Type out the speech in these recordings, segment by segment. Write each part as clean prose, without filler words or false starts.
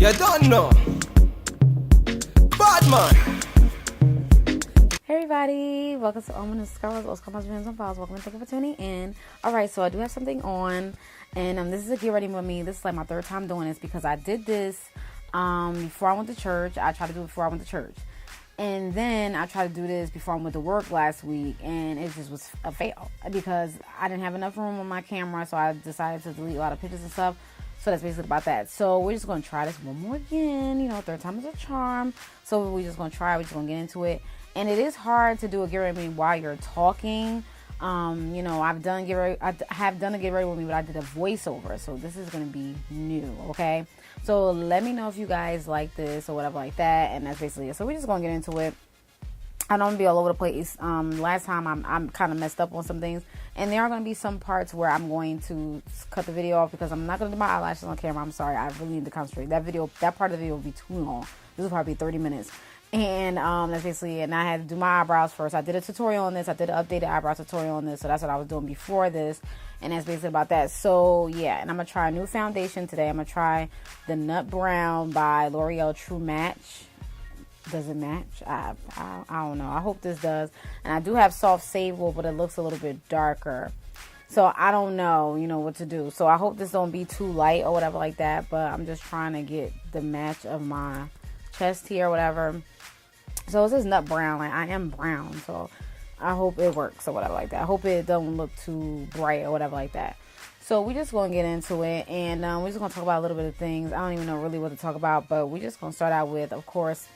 You don't know. Bad man. Hey everybody, welcome to Omen Scars, Los Comas Friends and Files. Welcome and thank you for tuning in. Alright, so I do have something on, and this is a get ready with me. This is like my third time doing this because I did this before I went to church. I tried to do it before I went to church. And then I tried to do this before I went to work last week, and it just was a fail because I didn't have enough room on my camera, so I decided to delete a lot of pictures and stuff. So that's basically about that. So we're just going to try this one more again. You know, third time is a charm. So we're just going to try. We're just going to get into it. And it is hard to do a get ready with me while you're talking. You know, I have done a get ready with me, but I did a voiceover. So this is going to be new, okay? So let me know if you guys like this or whatever like that. And that's basically it. So we're just going to get into it. I don't want to be all over the place. Last time I'm kind of messed up on some things. And there are going to be some parts where I'm going to cut the video off because I'm not going to do my eyelashes on camera. I'm sorry. I really need to concentrate. That part of the video will be too long. This will probably be 30 minutes. And that's basically it. And I had to do my eyebrows first. I did a tutorial on this. I did an updated eyebrow tutorial on this. So that's what I was doing before this. And that's basically about that. So yeah, and I'm going to try a new foundation today. I'm going to try the Nut Brown by L'Oreal True Match. Does it match? I don't know. I hope this does. And I do have soft sable, but it looks a little bit darker. So I don't know, what to do. So I hope this don't be too light or whatever like that. But I'm just trying to get the match of my chest here or whatever. So it says Nut Brown. Like, I am brown. So I hope it works or whatever like that. I hope it don't look too bright or whatever like that. So we're just going to get into it. And we're just going to talk about a little bit of things. I don't even know really what to talk about. But we're just going to start out with, of course,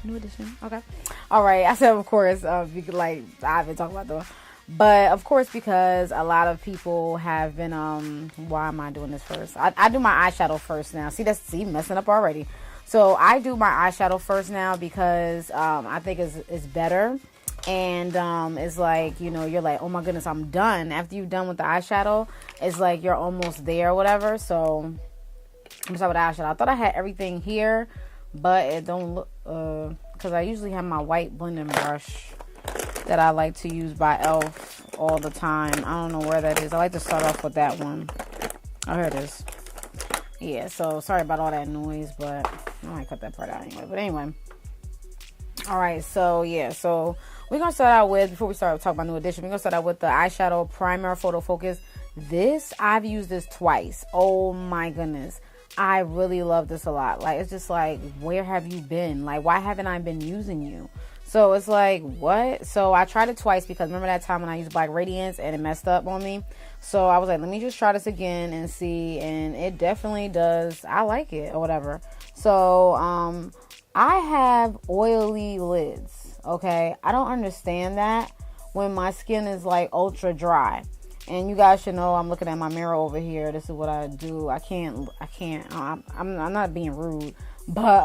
new edition. Okay. All right. I said, of course, you could I've been talking about though. But of course, because a lot of people have been, why am I doing this first? I do my eyeshadow first now. See, messing up already. So I do my eyeshadow first now because I think it's better. And it's like, you're like, oh my goodness, I'm done. After you're done with the eyeshadow, it's like you're almost there or whatever. So I'm sorry with the eyeshadow. I thought I had everything here, but it don't look, because I usually have my white blending brush that I like to use by e.l.f. all the time. I don't know where that is. I like to start off with that one. Oh, here it is. Yeah, so sorry about all that noise, but I might cut that part out anyway. But anyway. All right, so yeah, so we're going to start out with, before we start talking about new edition, we're going to start out with the eyeshadow primer photo focus. I've used this twice. Oh my goodness. I really love this a lot. Like, it's just like, where have you been? Like, why haven't I been using you? So it's like, what? So I tried it twice because remember that time when I used Black Radiance and it messed up on me? So I was like, let me just try this again and see. And it definitely does. I like it or whatever. So I have oily lids. Okay. I don't understand that when my skin is like ultra dry. And you guys should know I'm looking at my mirror over here. This is what I do. I'm not being rude, but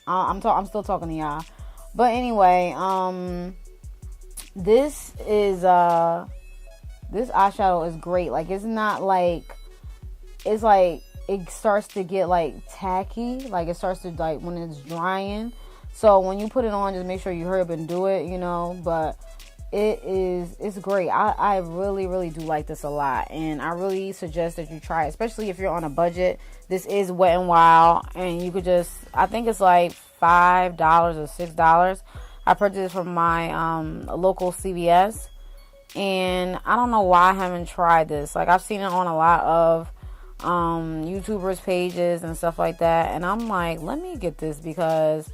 I'm still talking to y'all. But anyway, this eyeshadow is great. Like, it's not like, it's like it starts to get like tacky. Like, it starts to, like, when it's drying. So when you put it on, just make sure you hurry up and do it, but it's great. I really, really do like this a lot. And I really suggest that you try it, especially if you're on a budget. This is Wet n Wild, and you could just, I think it's like $5 or $6. I purchased it from my local CVS, and I don't know why I haven't tried this. Like, I've seen it on a lot of YouTubers pages and stuff like that, and I'm like, let me get this because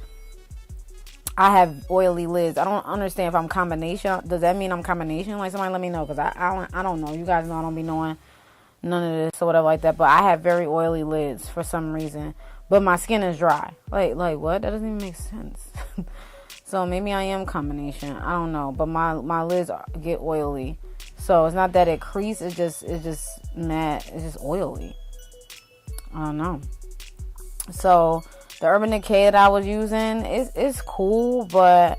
I have oily lids. I don't understand if I'm combination. Does that mean I'm combination? Like, somebody let me know, because I don't know. You guys know I don't be knowing none of this or whatever like that. But I have very oily lids for some reason. But my skin is dry. Like what? That doesn't even make sense. So maybe I am combination. I don't know. But my lids get oily. So it's not that it creases. It's just matte. It's just oily. I don't know. So the Urban Decay that I was using is cool, but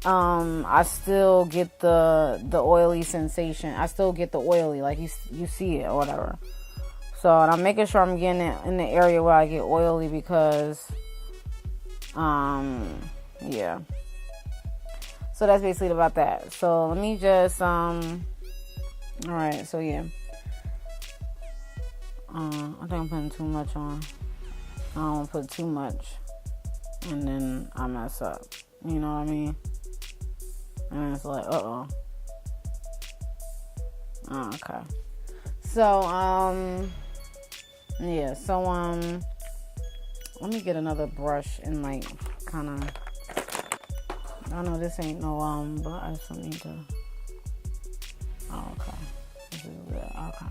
I still get the oily sensation. I still get the oily, like you see it or whatever. So, and I'm making sure I'm getting it in the area where I get oily because yeah. So that's basically about that. So let me just all right, so yeah. I think I'm putting too much on. I don't want to put too much, and then I mess up. You know what I mean? And it's like, uh-oh. Oh, okay. So, yeah. So, let me get another brush and like kind of. I know this ain't no but I just need to. Oh, okay. This is good. Okay.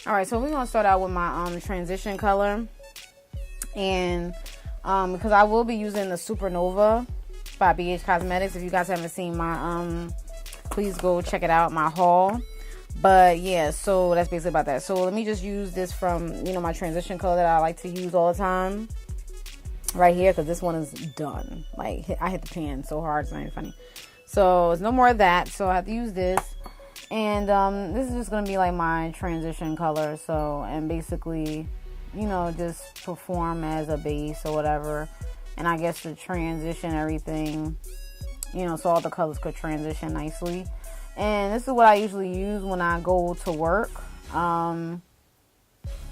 All right. So we're gonna start out with my transition color, and because I will be using the Supernova by BH Cosmetics. If you guys haven't seen my please go check it out, my haul. But yeah, so that's basically about that. So let me just use this from, you know, my transition color that I like to use all the time right here, because this one is done. Like, I hit the pan so hard, it's not even funny. So there's no more of that, so I have to use this. And this is just gonna be like my transition color. So, and basically, you know, just perform as a base or whatever. And I guess to transition everything, you know, so all the colors could transition nicely. And this is what I usually use when I go to work. Oh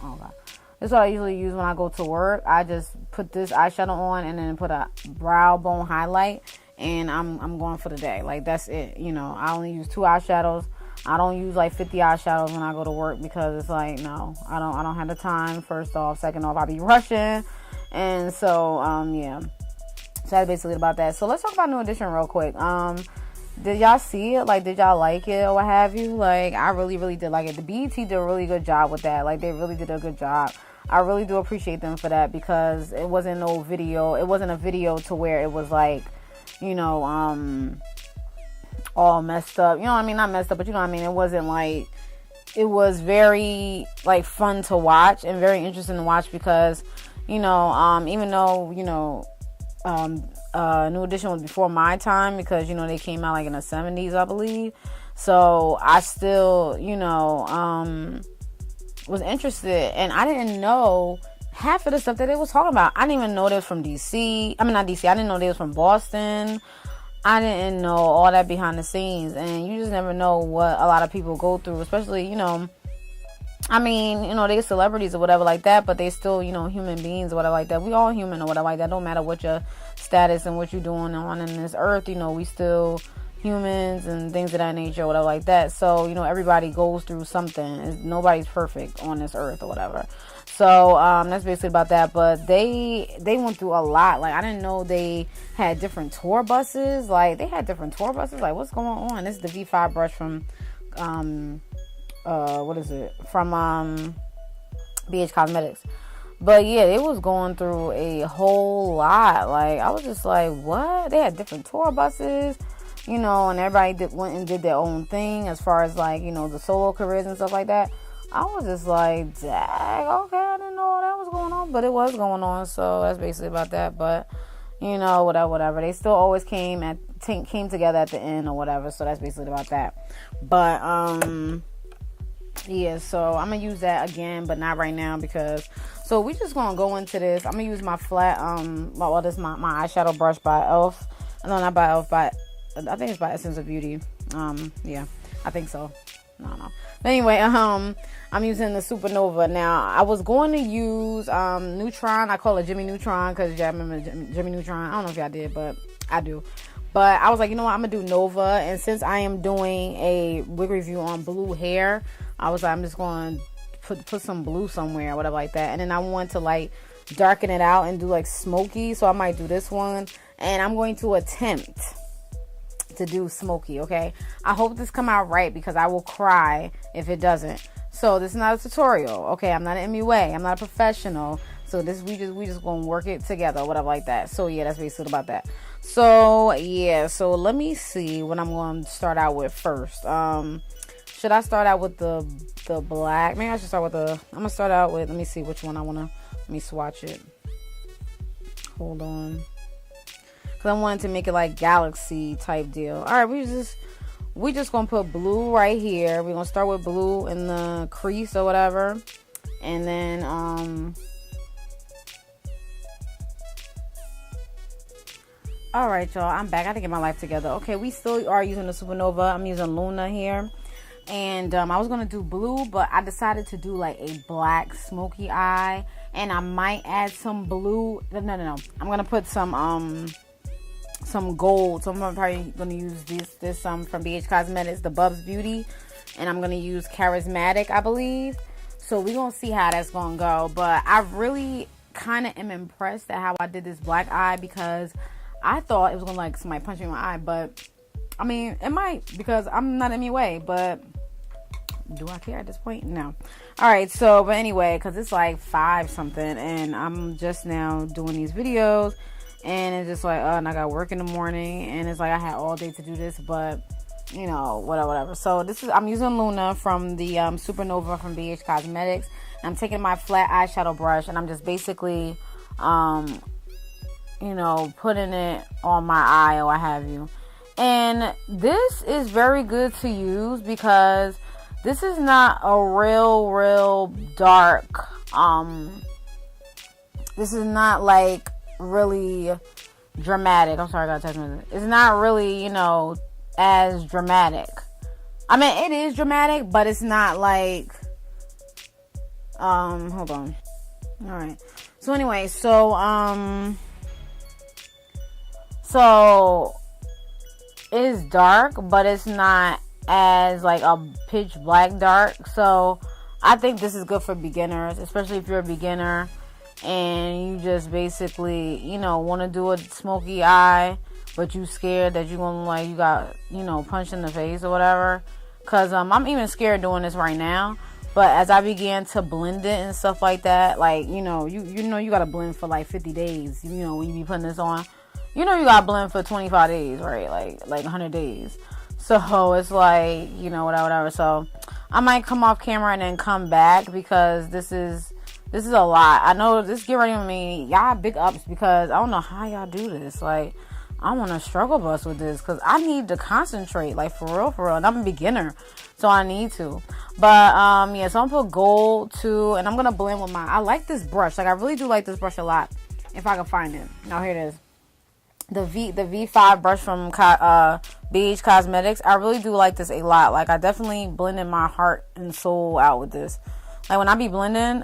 God. This is what I usually use when I go to work. I just put this eyeshadow on and then put a brow bone highlight, and I'm going for the day. Like, that's it. You know, I only use 2 eyeshadows. I don't use like 50 eyeshadows when I go to work, because it's like, no, I don't have the time. First off, second off, I be rushing. And so yeah. So that's basically about that. So let's talk about New Edition real quick. Did y'all see it? Like, did y'all like it or what have you? Like, I really did like it. The BET did a really good job with that. Like, they really did a good job. I really do appreciate them for that, because it wasn't no video. It wasn't a video to where it was like, you know, all messed up. You know what I mean? Not messed up, but you know what I mean? It wasn't like, it was very like fun to watch and very interesting to watch, because, you know, even though, you know, New Edition was before my time, because, you know, they came out like in the 70s, I believe. So I still, you know, was interested, and I didn't know half of the stuff that they was talking about. I didn't even know they was from DC. I mean, not DC. I didn't know they was from Boston. I didn't know all that behind the scenes, and you just never know what a lot of people go through, especially, you know, I mean, you know, they're celebrities or whatever like that, but they still, you know, human beings or whatever like that. We all human or whatever like that. Don't matter what your status and what you're doing on in this earth, you know, we still humans and things of that nature or whatever like that. So, you know, everybody goes through something. Nobody's perfect on this earth or whatever. So, that's basically about that. But they went through a lot. Like, I didn't know they had different tour buses. Like, they had different tour buses. Like, what's going on? This is the V5 brush from, what is it? From, BH Cosmetics. But yeah, they was going through a whole lot. Like, I was just like, what? They had different tour buses, you know, and everybody went and did their own thing as far as, like, you know, the solo careers and stuff like that. I was just like, dang, okay, I didn't know all that was going on, but it was going on. So that's basically about that. But, you know, whatever. They still always came together at the end or whatever. So that's basically about that. But yeah, so I'm gonna use that again, but not right now, because so we just gonna go into this. I'm gonna use my flat this is my eyeshadow brush by Elf. No, not by Elf, by I think it's by Essence of Beauty. Yeah, I think so. No. But anyway, I'm using the Supernova. Now, I was going to use Neutron. I call it Jimmy Neutron, because y'all remember Jimmy Neutron. I don't know if y'all did, but I do. But I was like, you know what, I'm gonna do Nova. And since I am doing a wig review on blue hair, I was like, I'm just going to put some blue somewhere or whatever like that. And then I want to like darken it out and do like smoky. So I might do this one. And I'm going to attempt to do smoky, okay? I hope this come out right, because I will cry if it doesn't. So this is not a tutorial, okay? I'm not an MUA. I'm not a professional. So this we just gonna work it together, whatever like that. So yeah, that's basically about that. So yeah, so let me see what I'm going to start out with first. Should I start out with the black? Maybe I should start with I'm gonna start out with, let me see which one I wanna, let me swatch it. Hold on. Cause I wanted to make it like galaxy type deal. All right, we just gonna put blue right here. We're gonna start with blue in the crease or whatever, and then all right, y'all, I'm back. I had to get my life together. Okay, we still are using the Supernova. I'm using Luna here And I was gonna do blue, but I decided to do like a black smoky eye, and I might add some blue. No. I'm gonna put some gold. So I'm probably gonna use this from BH Cosmetics, the Bubs Beauty, and I'm gonna use Charismatic, I believe. So we're gonna see how that's gonna go. But I really kind of am impressed at how I did this black eye, because I thought it was gonna like somebody punch me in my eye, but I mean it might, because I'm not in any way, but do I care at this point? No. All right, so but anyway, because it's like 5 something and I'm just now doing these videos, and it's just like, and I got work in the morning, and it's like I had all day to do this, but you know, whatever. So I'm using Luna from the Supernova from BH Cosmetics, and I'm taking my flat eyeshadow brush, and I'm just basically you know, putting it on my eye or what have you. And this is very good to use because this is not a real dark, this is not like really dramatic. I'm sorry, I got a text message. It's not really, you know, as dramatic. I mean, it is dramatic, but it's not like, hold on. Alright. So anyway, so it's dark, but it's not as like a pitch black dark. So I think this is good for beginners, especially if you're a beginner and you just basically, you know, want to do a smoky eye, but you scared that you're gonna like, you got, you know, punched in the face or whatever. Cause I'm even scared doing this right now. But as I began to blend it and stuff like that, like, you know, you gotta blend for like 50 days. You know, when you be putting this on, you know, you gotta blend for 25 days, right? Like 100 days. So it's like, you know, whatever. So I might come off camera and then come back, because this is a lot. I know this Get Ready With Me, y'all big ups, because I don't know how y'all do this. Like, I want to struggle bus with this, because I need to concentrate, like, for real. And I'm a beginner, so I need to. But, yeah, so I'm going to put gold, too, and I'm going to blend with I like this brush. Like, I really do like this brush a lot, if I can find it. Now, here it is. The V5 brush from BH Cosmetics. I really do like this a lot. Like, I definitely blended my heart and soul out with this. Like, when I be blending,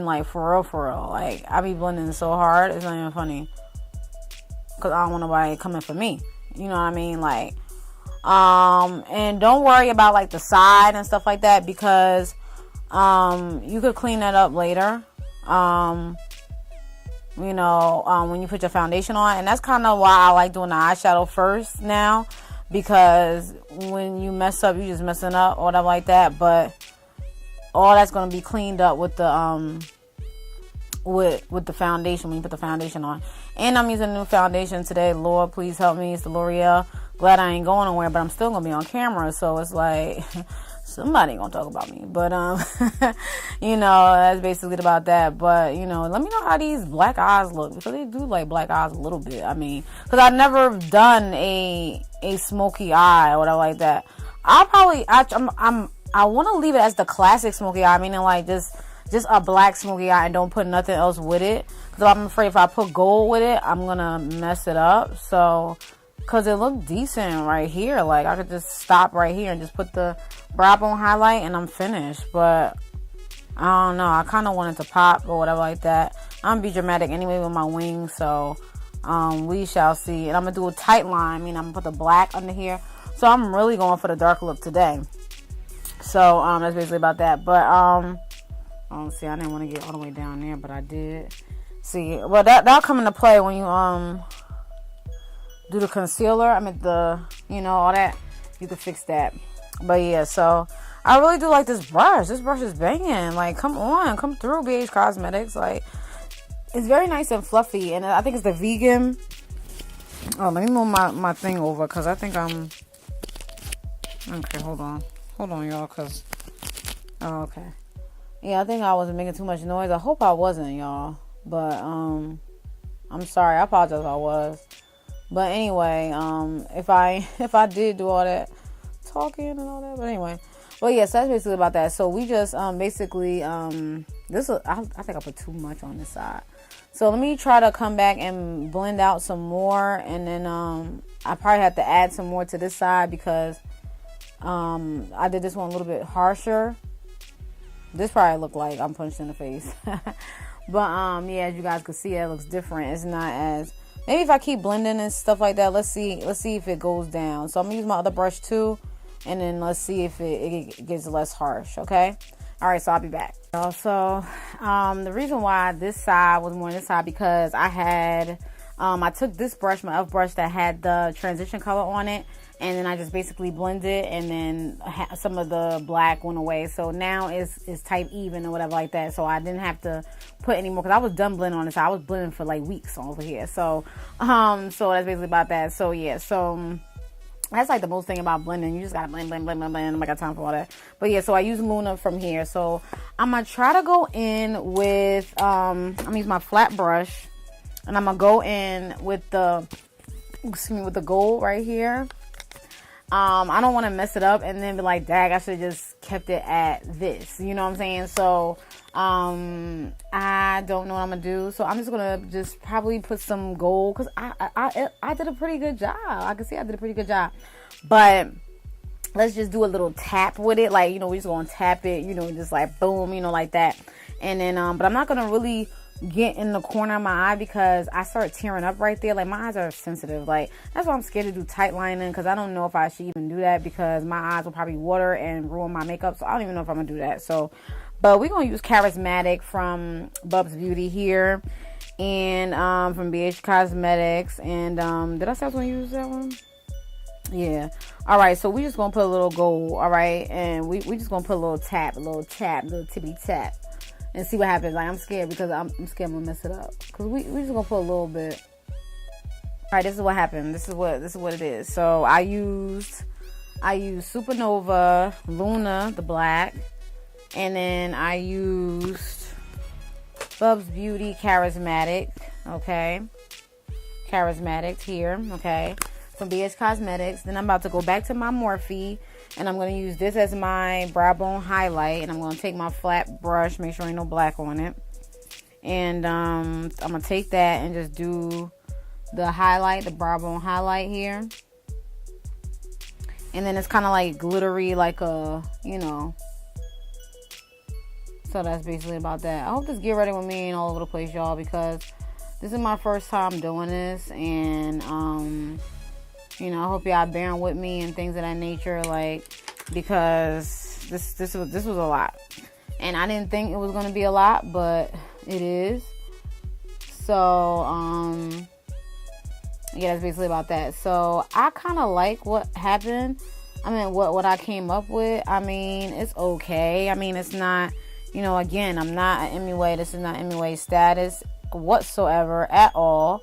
like, for real. Like, I be blending so hard, it's not even funny. Because I don't want nobody coming for me. You know what I mean? Like, and don't worry about, like, the side and stuff like that, because, you could clean that up later. You know, when you put your foundation on. And that's kind of why I like doing the eyeshadow first now, because when you mess up, you just messing up or whatever like that. But all that's going to be cleaned up with the with the foundation when you put the foundation on. And I'm using a new foundation today. Lord, please help me. It's the L'Oreal. Glad I ain't going nowhere, but I'm still going to be on camera. So it's like, somebody going to talk about me. But, you know, that's basically about that. But, you know, let me know how these black eyes look, because they do like black eyes a little bit. I mean, because I've never done a smoky eye or whatever like that. I want to leave it as the classic smoky eye, meaning like just a black smoky eye and don't put nothing else with it. Because I'm afraid if I put gold with it, I'm going to mess it up. So, because it looked decent right here. Like, I could just stop right here and just put the brow bone highlight and I'm finished. But, I don't know. I kind of wanted to pop or whatever like that. I'm going to be dramatic anyway with my wings. So, we shall see. And I'm going to do a tight line. I mean, I'm going to put the black under here. So, I'm really going for the dark look today. So, that's basically about that. But, see, I didn't want to get all the way down there, but I did. See, well, that'll come into play when you, do the concealer. I mean, you know, all that. You can fix that. But, yeah, so I really do like this brush. This brush is banging. Like, come on. Come through, BH Cosmetics. Like, it's very nice and fluffy. And I think it's the vegan. Oh, let me move my thing over, because I think I'm... Okay, hold on. Hold on, y'all, because... Oh, okay. Yeah, I think I wasn't making too much noise. I hope I wasn't, y'all. But, I'm sorry. I apologize if I was. But anyway, if I did do all that talking and all that, but anyway. Well, yes, that's basically about that. So we just, basically, I think I put too much on this side. So let me try to come back and blend out some more. And then, I probably have to add some more to this side, because I did this one a little bit harsher. This probably looked like I'm punched in the face. But yeah, as you guys can see, it looks different. It's not as, maybe if I keep blending and stuff like that, let's see if it goes down. So I'm gonna use my other brush too, and then let's see if it gets less harsh. Okay. All right, so I'll be back. So the reason why this side was more on this side, because I had I took this brush, my elf brush that had the transition color on it, and then I just basically blended, and then some of the black went away. So now it's type even or whatever like that. So I didn't have to put any more, because I was done blending on this. I was blending for like weeks over here. So so that's basically about that. So yeah, so that's like the most thing about blending. You just gotta blend. I don't got time for all that. But yeah, so I use Luna from here. So I'm gonna try to go in with I'm gonna use my flat brush, and I'm gonna go in with the gold right here. I don't want to mess it up and then be like, dag, I should have just kept it at this. You know what I'm saying? So I don't know what I'm gonna do. So I'm just gonna probably put some gold, because I did a pretty good job. I can see I did a pretty good job. But let's just do a little tap with it. Like, you know, we just gonna tap it, you know, just like boom, you know, like that. And then but I'm not gonna really get in the corner of my eye, because I start tearing up right there. Like, my eyes are sensitive. Like, that's why I'm scared to do tight lining, because I don't know if I should even do that, because my eyes will probably water and ruin my makeup. So I don't even know if I'm gonna do that. So, but we're gonna use Charismatic from Bubs Beauty here, and from BH Cosmetics. And did I say I was gonna use that one? Yeah. All right, so we just gonna put a little gold. All right, and we just gonna put a little tippy tap, and see what happens. Like, I'm scared, because I'm scared I'm gonna mess it up, because we just gonna put a little bit. All right, this is what happened. This is what it is. So I used Supernova, Luna, the black, and then I used Bubs Beauty Charismatic. Okay, Charismatic here. Okay, from BH Cosmetics. Then I'm about to go back to my Morphe, and I'm going to use this as my brow bone highlight. And I'm going to take my flat brush, make sure ain't no black on it. And I'm going to take that and just do the highlight, the brow bone highlight here. And then it's kind of like glittery, like a, you know. So that's basically about that. I hope this Get Ready With Me ain't all over the place, y'all, because this is my first time doing this. And, you know, I hope y'all bearing with me and things of that nature, like, because this was a lot, and I didn't think it was gonna be a lot, but it is. So yeah, that's basically about that. So I kind of like what happened. I mean, what I came up with. I mean, it's okay. I mean, it's not, you know, again, I'm not an MUA. This is not MUA status whatsoever at all.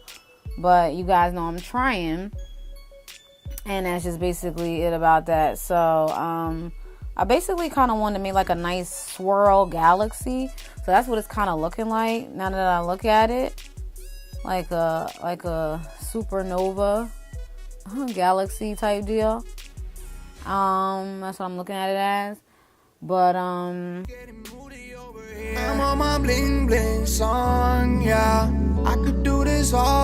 But you guys know I'm trying. And that's just basically it about that. So, I basically kind of wanted to make like a nice swirl galaxy. So that's what it's kind of looking like now that I look at it. Like a supernova galaxy type deal. That's what I'm looking at it as. But, I'm on my bling bling song, yeah. I could do this all